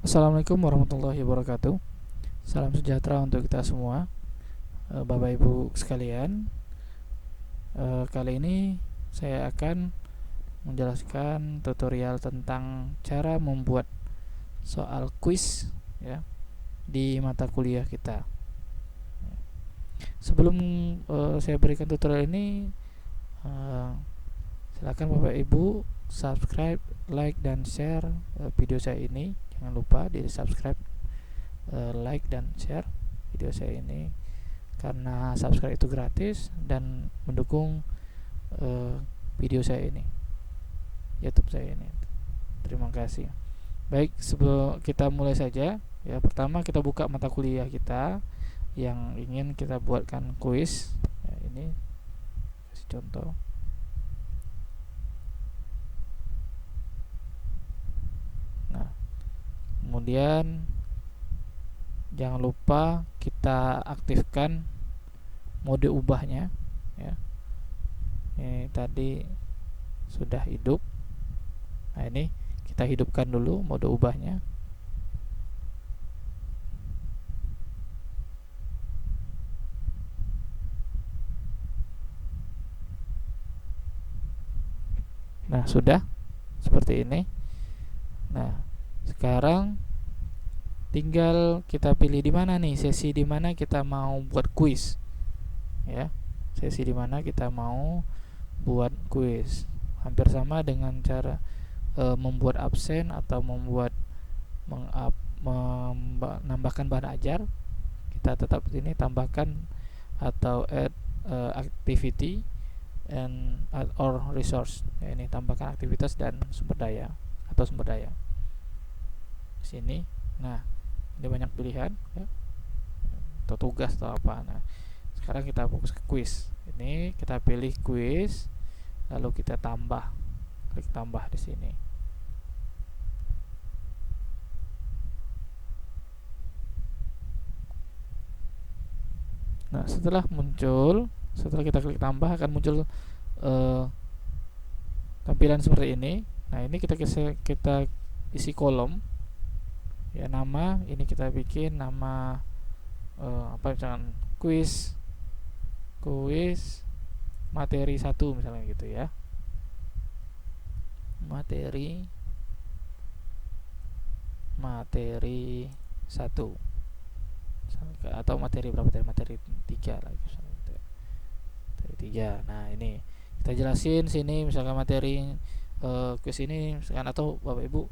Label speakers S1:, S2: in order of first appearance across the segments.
S1: Assalamualaikum warahmatullahi wabarakatuh. Salam sejahtera untuk kita semua, Bapak Ibu sekalian. Kali ini saya akan menjelaskan tutorial tentang cara membuat soal kuis ya di mata kuliah kita. Sebelum saya berikan tutorial ini, silakan Bapak Ibu subscribe, like dan share video saya ini. Jangan lupa di subscribe, like dan share video saya ini, karena subscribe itu gratis dan mendukung video saya ini, YouTube saya ini. Terima kasih. Baik, sebelum kita mulai saja ya, pertama kita buka mata kuliah kita yang ingin kita buatkan kuis ya, ini kasih contoh. Nah, kemudian jangan lupa kita aktifkan mode ubahnya ya. Ini tadi sudah hidup. Nah, ini kita hidupkan dulu mode ubahnya. Nah, sudah seperti ini. Nah, sekarang tinggal kita pilih di mana nih, sesi di mana kita mau buat kuis ya. Sesi di mana kita mau buat kuis. Hampir sama dengan cara membuat absen atau membuat menambahkan bahan ajar. Kita tetap ini tambahkan atau add activity and or resource ya, ini tambahkan aktivitas dan sumber daya atau sumber daya sini. Nah, ini banyak pilihan ya, atau tugas atau apa. Nah, sekarang kita fokus ke kuis. Ini kita pilih kuis, lalu kita klik tambah di sini. Nah, setelah kita klik tambah akan muncul tampilan seperti ini. Nah, ini kita isi kolom ya, nama. Ini kita bikin nama apa, misalkan kuis materi 1 misalnya gitu ya. Materi 1 atau materi berapa, dari materi 3 lagi, materi 3. Nah, ini kita jelasin sini misalkan materi kuis ini misalkan, atau Bapak Ibu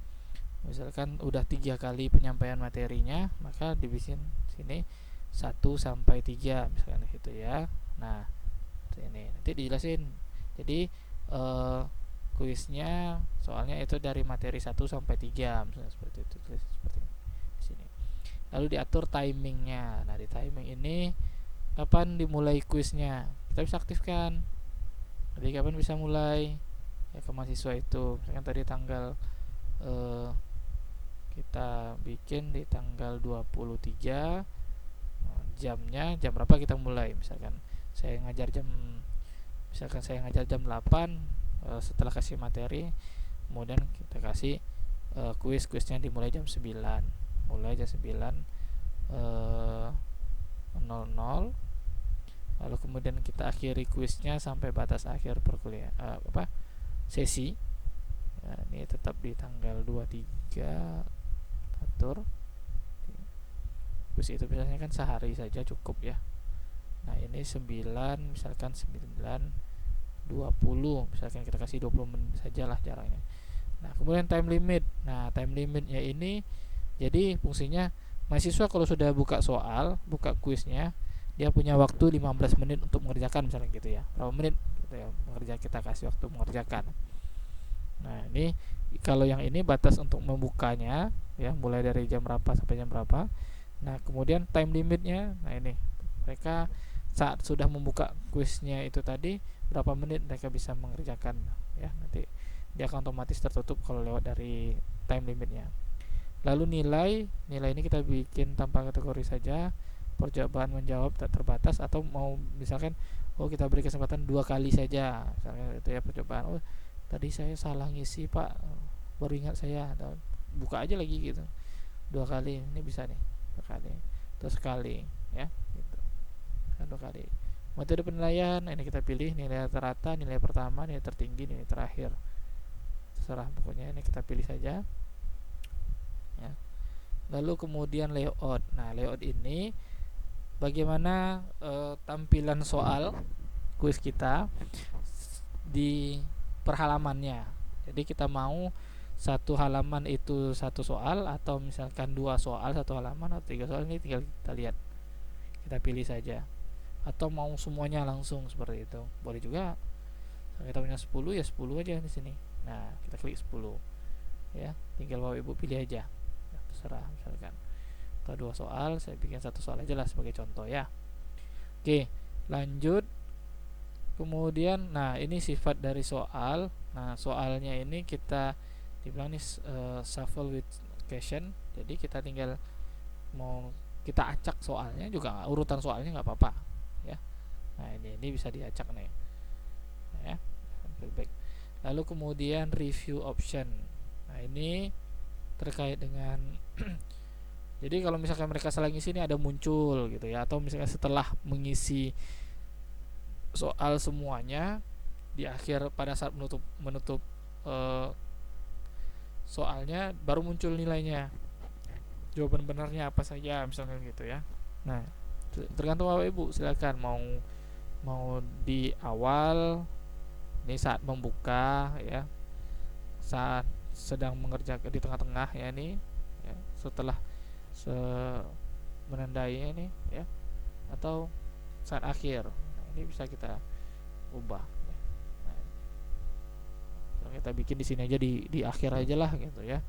S1: misalkan udah 3 kali penyampaian materinya, maka dibikin sini 1 sampai 3 misalkan gitu ya. Nah, ini nanti dijelasin. Jadi kuisnya soalnya itu dari materi 1 sampai 3 misalnya seperti itu, seperti ini di sini. Lalu diatur timingnya. Nah, di timing ini kapan dimulai kuisnya kita bisa aktifkan. Jadi kapan bisa mulai ya ke mahasiswa itu. Misalkan tadi tanggal kita bikin di tanggal 23, jamnya jam berapa kita mulai. Misalkan saya ngajar jam 8, setelah kasih materi kemudian kita kasih kuisnya dimulai jam 9, mulai jam 9.00, lalu kemudian kita akhiri kuisnya sampai batas akhir perkuliahan sesi. Nah, ini tetap di tanggal 23 atur. Kuis itu biasanya kan sehari saja cukup ya. Nah, ini 9, misalkan 9.20, misalkan kita kasih 20 menit sajalah jaraknya. Nah, kemudian time limit. Nah, time limitnya ini jadi fungsinya mahasiswa kalau sudah buka buka kuisnya, dia punya waktu 15 menit untuk mengerjakan misalnya gitu ya. Berapa menit gitu ya, kita kasih waktu mengerjakan. Nah, ini kalau yang ini batas untuk membukanya ya, mulai dari jam berapa sampai jam berapa. Nah, kemudian time limitnya, nah ini mereka saat sudah membuka kuisnya itu tadi, berapa menit mereka bisa mengerjakan ya. Nanti dia akan otomatis tertutup kalau lewat dari time limitnya. Lalu nilai ini kita bikin tanpa kategori saja, percobaan menjawab tak terbatas, atau mau misalkan kita beri kesempatan 2 kali saja misalnya itu ya percobaan. Tadi saya salah ngisi Pak, baru ingat saya, buka aja lagi gitu. 2 kali ini bisa nih, 2 kali terus sekali ya gitu kan, 2 kali. Metode penilaian ini kita pilih nilai rata-rata, nilai pertama, nilai tertinggi, nilai terakhir, terserah pokoknya ini kita pilih saja ya. Lalu kemudian layout. Nah layout ini bagaimana tampilan soal kuis kita di perhalamannya. Jadi kita mau satu halaman itu satu soal, atau misalkan 2 soal satu halaman, atau 3 soal, ini tinggal kita lihat, kita pilih saja. Atau mau semuanya langsung seperti itu, boleh juga. Kita punya 10 ya 10 aja di sini. Nah kita klik 10 ya, tinggal bapak ibu pilih aja ya, terserah. Misalkan atau 2 soal, saya bikin 1 soal aja lah sebagai contoh ya. Oke lanjut. Kemudian nah ini sifat dari soal. Nah soalnya ini kita dibilang nih shuffle with question, jadi kita tinggal mau kita acak soalnya juga urutan soalnya nggak apa-apa ya. Nah ini bisa diacak nih ya, back. Lalu kemudian review option. Nah ini terkait dengan jadi kalau misalkan mereka salah ngisi ini ada muncul gitu ya, atau misalkan setelah mengisi soal semuanya di akhir pada saat menutup soalnya baru muncul nilainya, jawaban benarnya apa saja misalnya gitu ya. Nah tergantung bapak ibu, silakan mau di awal ini saat membuka ya, saat sedang mengerjakan di tengah-tengah ya ini ya, setelah menandainya ini ya, atau saat akhir. Nah, ini bisa kita ubah ya. Nah, kita bikin di sini aja, di akhir aja lah gitu ya.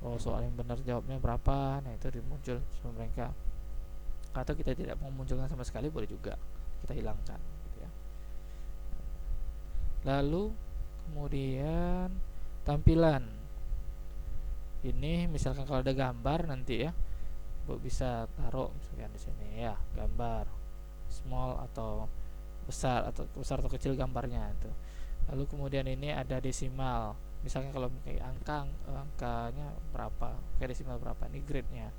S1: Oh soal yang benar jawabnya berapa, nah itu dimuncul sama mereka. Atau kita tidak mau munculkan sama sekali boleh juga, kita hilangkan gitu ya. Lalu kemudian tampilan ini, misalkan kalau ada gambar nanti ya Bu bisa taruh misalkan di sini ya, gambar small atau besar atau kecil gambarnya itu. Lalu kemudian ini ada desimal, misalnya kalau kayak angkanya berapa, kayak desimal berapa, ini grade-nya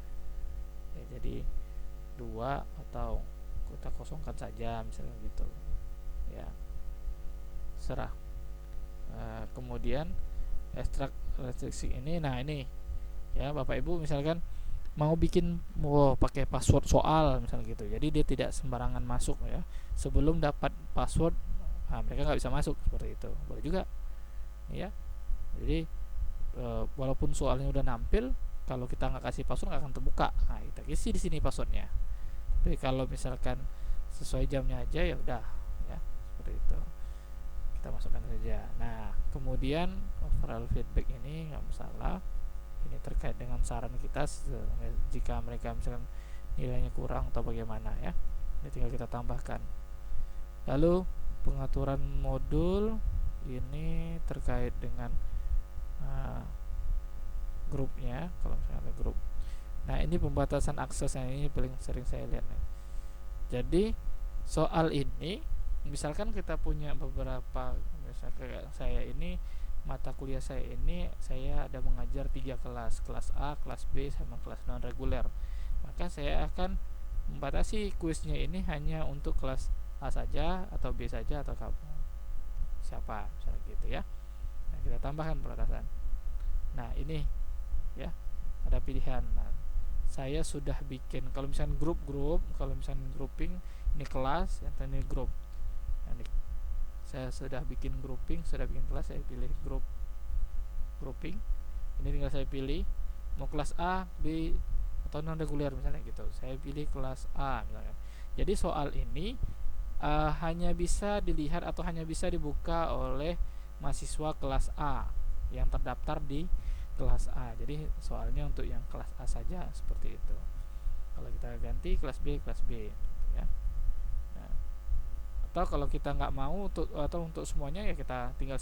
S1: ya, jadi 2 atau kita kosongkan saja misalnya gitu ya, serah. Kemudian ekstrak restriksi ini, nah ini ya bapak ibu misalkan mau bikin pakai password soal misalnya gitu, jadi dia tidak sembarangan masuk ya, sebelum dapat password mereka nggak bisa masuk, seperti itu boleh juga ya. Jadi walaupun soalnya udah nampil, kalau kita nggak kasih password nggak akan terbuka. Nah kita isi di sini passwordnya, tapi kalau misalkan sesuai jamnya aja ya udah ya, seperti itu kita masukkan saja. Nah kemudian overall feedback ini nggak masalah, ini terkait dengan saran kita jika mereka misalkan nilainya kurang atau bagaimana ya, ini tinggal kita tambahkan. Lalu pengaturan modul ini terkait dengan grupnya, kalau misalnya ada grup. Nah ini pembatasan aksesnya, ini paling sering saya lihat nih. Jadi soal ini misalkan kita punya beberapa, misalkan saya ini mata kuliah saya ini saya ada mengajar 3 kelas, kelas A, kelas B, sama kelas non reguler, maka saya akan membatasi kuisnya ini hanya untuk kelas A saja atau B saja atau siapa misalnya gitu ya. Nah kita tambahkan batasan. Nah ini ya ada pilihan. Nah, saya sudah bikin kalau misalnya grup-grup, kalau misalnya grouping ini kelas, yang ini grup. Nah, ini saya sudah bikin grouping, sudah bikin kelas, saya pilih grouping. Ini tinggal saya pilih mau kelas A, B atau non reguler misalnya gitu. Saya pilih kelas A misalnya. Jadi soal ini hanya bisa dilihat atau hanya bisa dibuka oleh mahasiswa kelas A yang terdaftar di kelas A. Jadi soalnya untuk yang kelas A saja, seperti itu. Kalau kita ganti kelas B ya. Nah, atau kalau kita nggak mau untuk semuanya ya kita tinggal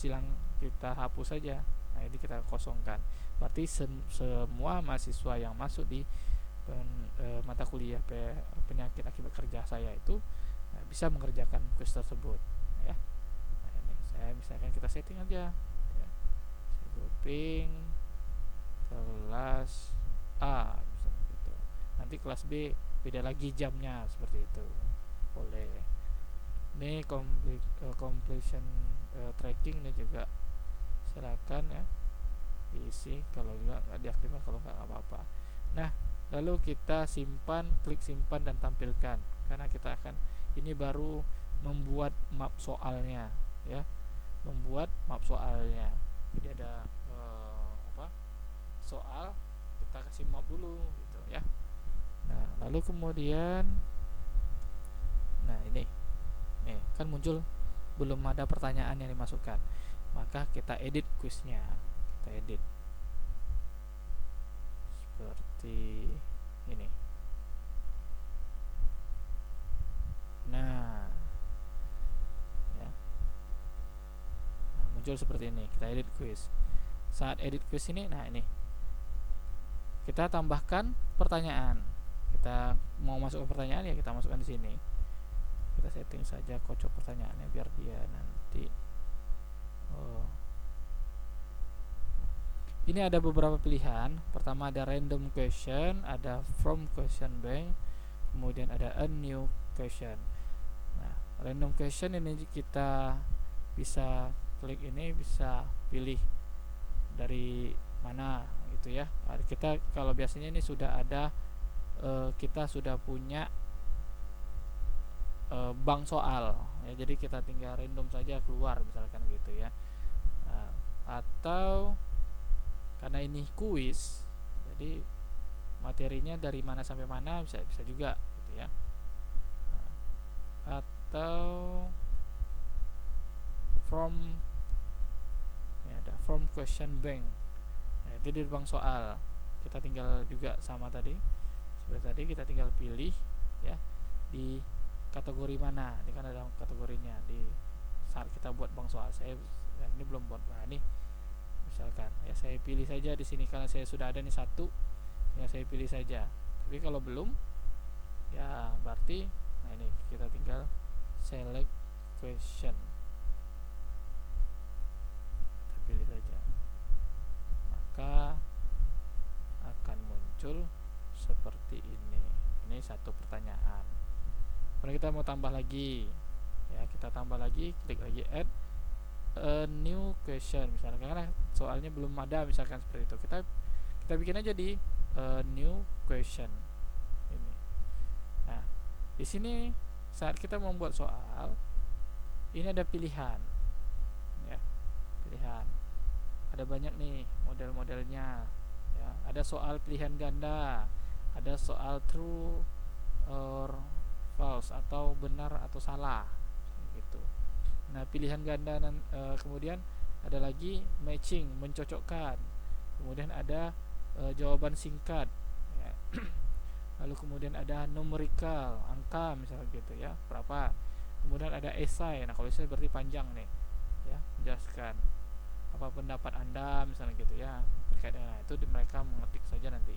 S1: kita hapus saja. Nah ini kita kosongkan. Berarti semua mahasiswa yang masuk di mata kuliah penyakit akibat kerja saya itu bisa mengerjakan kuis tersebut ya. Nah ini saya misalkan kita setting aja ya. Grouping kelas A nanti kelas B beda lagi jamnya, seperti itu boleh. Ini completion tracking ini juga silakan ya diisi, kalau juga nggak diaktifkan, kalau nggak apa-apa. Nah, lalu kita simpan, klik simpan dan tampilkan, karena kita akan ini baru membuat map soalnya ya, membuat map soalnya. Jadi ada soal, kita kasih map dulu gitu ya. Nah, lalu kemudian ini kan muncul belum ada pertanyaan yang dimasukkan, maka kita edit kuisnya, kita edit seperti ini. Nah, ya. Muncul seperti ini, kita edit quiz. Saat edit quiz ini, ini kita tambahkan pertanyaan. Kita mau masukkan pertanyaan ya, kita masukkan di sini. Kita setting saja kocok pertanyaannya biar dia nanti ini ada beberapa pilihan. Pertama ada random question, ada from question bank, kemudian ada a new question. Nah, random question ini kita bisa klik ini, bisa pilih dari mana gitu ya. Kita kalau biasanya ini sudah ada, kita sudah punya bank soal ya, jadi kita tinggal random saja keluar misalkan gitu ya. Atau karena ini kuis, jadi materinya dari mana sampai mana bisa juga gitu ya. Atau from ada from question bank. Itu di bank soal, kita tinggal juga sama tadi, seperti tadi kita tinggal pilih ya di kategori mana. Ini kan ada kategorinya di saat kita buat bank soal. Saya ini belum buat. Nah, ini misalkan ya saya pilih saja di sini karena saya sudah ada nih satu, ya saya pilih saja. Tapi kalau belum ya berarti ini kita tinggal select question, kita pilih saja, maka akan muncul seperti ini. Ini satu pertanyaan. Kemudian kita mau tambah lagi ya, kita tambah lagi, klik lagi add a new question misalkan, karena soalnya belum ada misalkan seperti itu, kita bikin aja di new question ini. Nah, di sini saat kita membuat soal ini ada pilihan ya, pilihan ada banyak nih model-modelnya ya. Ada soal pilihan ganda, ada soal true or false atau benar atau salah gitu. Nah, pilihan ganda kemudian ada lagi matching, mencocokkan. Kemudian ada jawaban singkat ya. Lalu kemudian ada numerical, angka misalnya gitu ya, berapa. Kemudian ada esai. Nah, kalau esai berarti panjang nih ya, menjelaskan apa pendapat Anda misalnya gitu ya terkait dengan itu, mereka mengetik saja nanti.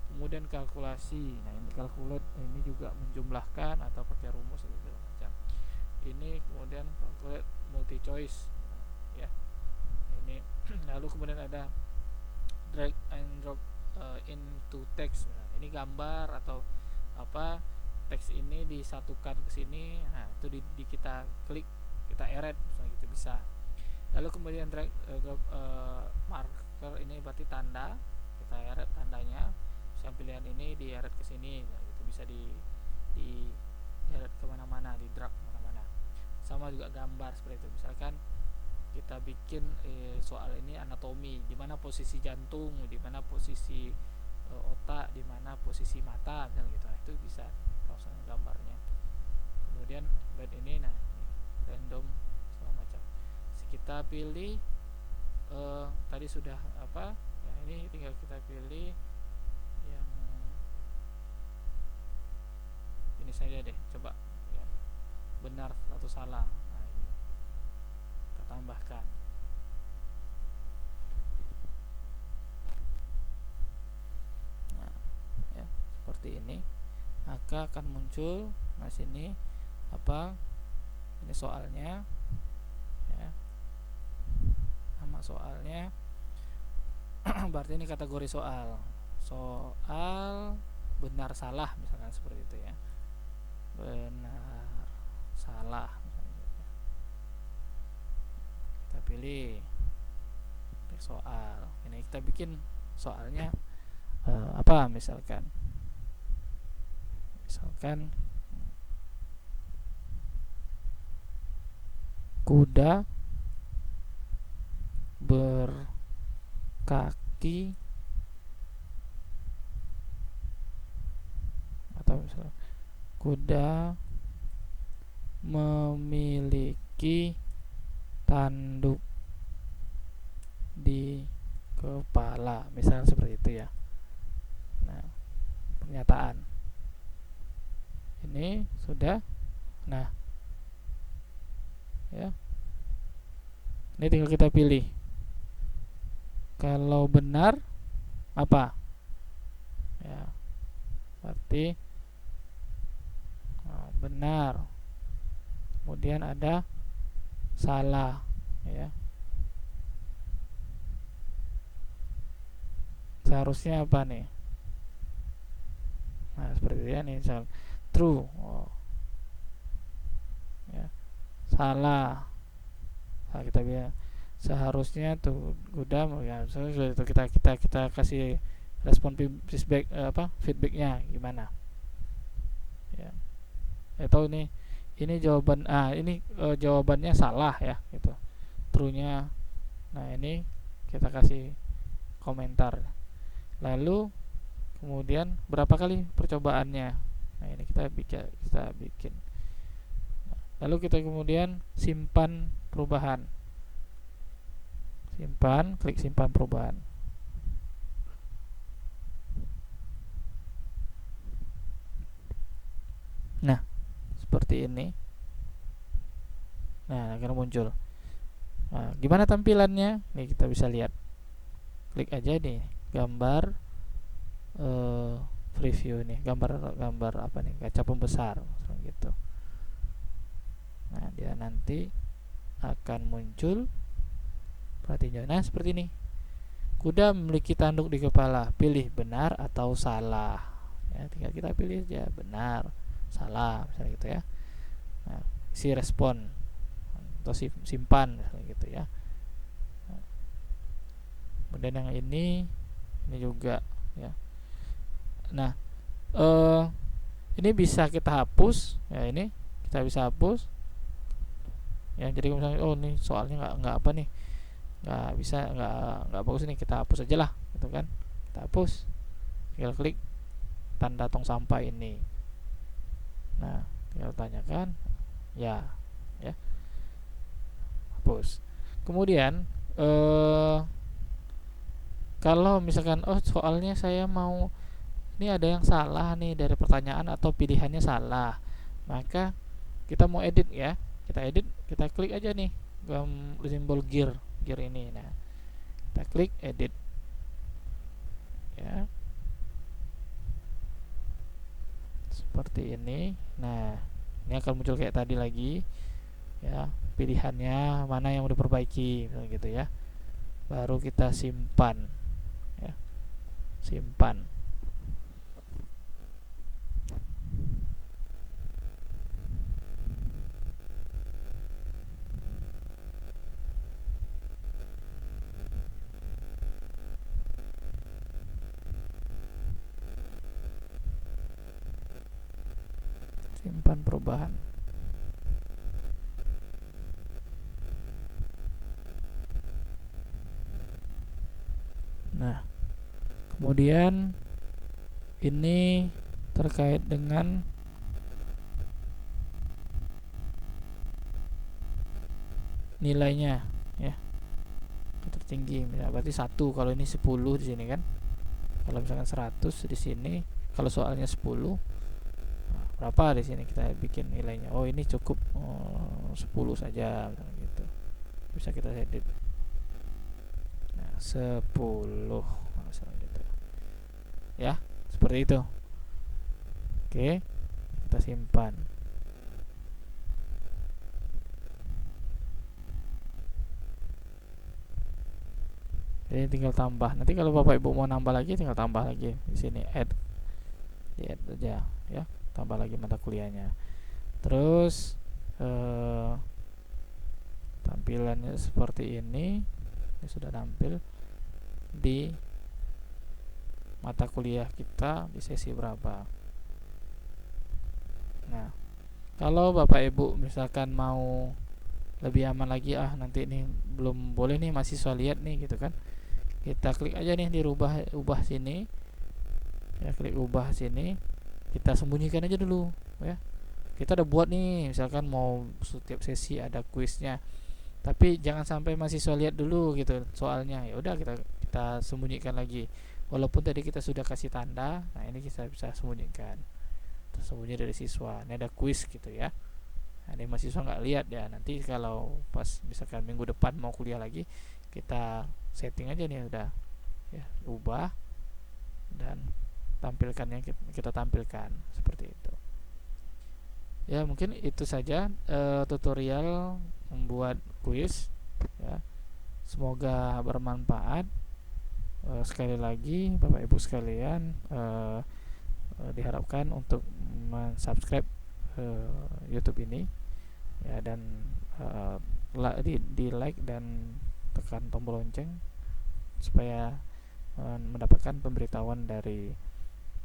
S1: Kemudian kalkulasi. Nah, ini calculate, ini juga menjumlahkan atau pakai rumus gitu macam. Ini kemudian calculate multi choice ya. Ini lalu kemudian ada drag and drop into text. Nah, ini gambar atau apa, teks ini disatukan ke sini. Nah, itu di kita klik, kita eret misalnya gitu bisa. Lalu kemudian drag marker, ini berarti tanda, kita eret tandanya. Yang pilihan ini di eret ke sini, nah, itu bisa di eret kemana-mana, di drag kemana-mana. Sama juga gambar seperti itu. Misalkan kita bikin soal ini anatomi, di mana posisi jantung, di mana posisi otak, di mana posisi mata, misalnya gitu. Nah, itu bisa langsung gambarnya. Kemudian bed ini, nah ini random segala macam. Kita pilih tadi sudah apa ya, ini tinggal kita pilih yang ini saja deh, coba ya, benar atau salah. Nah, ini kita tambahkan. Nah, ya seperti ini, maka akan muncul. Nah, sini apa, ini soalnya ya, nama soalnya berarti ini kategori soal benar salah misalkan seperti itu ya, benar salah misalnya. Kita pilih soal, ini kita bikin soalnya apa misalkan kuda berkaki, atau misalnya kuda memiliki tanduk di kepala, misalnya seperti itu ya. Nah, pernyataan ini sudah. Nah, ya, ini tinggal kita pilih. Kalau benar apa ya, berarti benar. Kemudian ada salah ya, seharusnya apa nih. Nah, seperti itu ya, nih true. Ya, salah. Nah, kita bilang seharusnya tuh kuda ya, sudah itu kita kasih respon feedback, feedbacknya gimana ya, atau ini jawaban ini jawabannya salah ya gitu, true nya. Nah, ini kita kasih komentar, lalu kemudian berapa kali percobaannya. Nah, ini kita bikin. Lalu kita kemudian simpan perubahan, klik simpan perubahan. Nah, seperti ini. Nah, akan muncul. Nah, gimana tampilannya? Nih kita bisa lihat. Klik aja nih gambar preview nih, gambar apa nih, kaca pembesar gitu. Nah, dia nanti akan muncul. Perhatikan. Nah, seperti ini. Kuda memiliki tanduk di kepala. Pilih benar atau salah. Ya, tinggal kita pilih aja benar, salah, misalnya gitu ya. Nah, isi respon atau simpan misalnya gitu ya. Nah, kemudian yang ini juga ya. Nah, ini bisa kita hapus ya, ini kita bisa hapus ya. Jadi misalnya ini soalnya nggak apa nih, nggak bisa, nggak bagus nih, kita hapus aja lah gitu kan. Kita hapus, tinggal klik tanda tong sampah ini. Nah, tinggal tanyakan ya hapus. Kemudian kalau misalkan soalnya saya mau, ini ada yang salah nih dari pertanyaan atau pilihannya salah, maka kita mau edit ya, kita klik aja nih simbol gear ini. Nah, kita klik edit ya, seperti ini. Nah, ini akan muncul kayak tadi lagi ya, pilihannya mana yang mau diperbaiki gitu ya. Baru kita simpan ya, simpan. Simpan perubahan. Nah, kemudian ini terkait dengan nilainya ya, tertinggi berarti 1, kalau ini 10 di sini kan. Kalau misalkan 100 di sini, kalau soalnya 10, berapa di sini kita bikin nilainya. Ini cukup 10 saja gitu. Bisa kita edit. Nah, 10 gitu. Ya, seperti itu. Oke, kita simpan. Jadi tinggal tambah. Nanti kalau Bapak Ibu mau nambah lagi, tinggal tambah lagi di sini, add lihat aja ya, tambah lagi mata kuliahnya. Terus tampilannya seperti ini sudah tampil di mata kuliah kita di sesi berapa. Nah, kalau Bapak Ibu misalkan mau lebih aman lagi, nanti ini belum boleh nih mahasiswa lihat nih gitu kan, kita klik aja nih di ubah sini ya, klik ubah sini, kita sembunyikan aja dulu ya. Kita udah buat nih, misalkan mau setiap sesi ada kuisnya, tapi jangan sampai mahasiswa lihat dulu gitu soalnya. Ya udah, kita sembunyikan lagi, walaupun tadi kita sudah kasih tanda. Nah, ini kita bisa sembunyikan, tersembunyi dari siswa. Ini ada kuis gitu ya. Nah, ini mahasiswa nggak lihat ya. Nanti kalau pas misalkan minggu depan mau kuliah lagi, kita setting aja nih udah ya, ubah dan tampilkan yang kita tampilkan seperti itu. Ya, mungkin itu saja tutorial membuat kuis ya. Semoga bermanfaat. Sekali lagi Bapak Ibu sekalian, diharapkan untuk mensubscribe YouTube ini ya, dan di like dan tekan tombol lonceng supaya mendapatkan pemberitahuan dari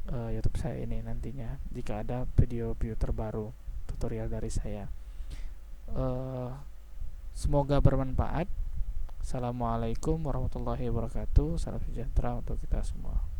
S1: YouTube saya ini nantinya jika ada video-video terbaru tutorial dari saya. Semoga bermanfaat. Assalamualaikum warahmatullahi wabarakatuh. Salam sejahtera untuk kita semua.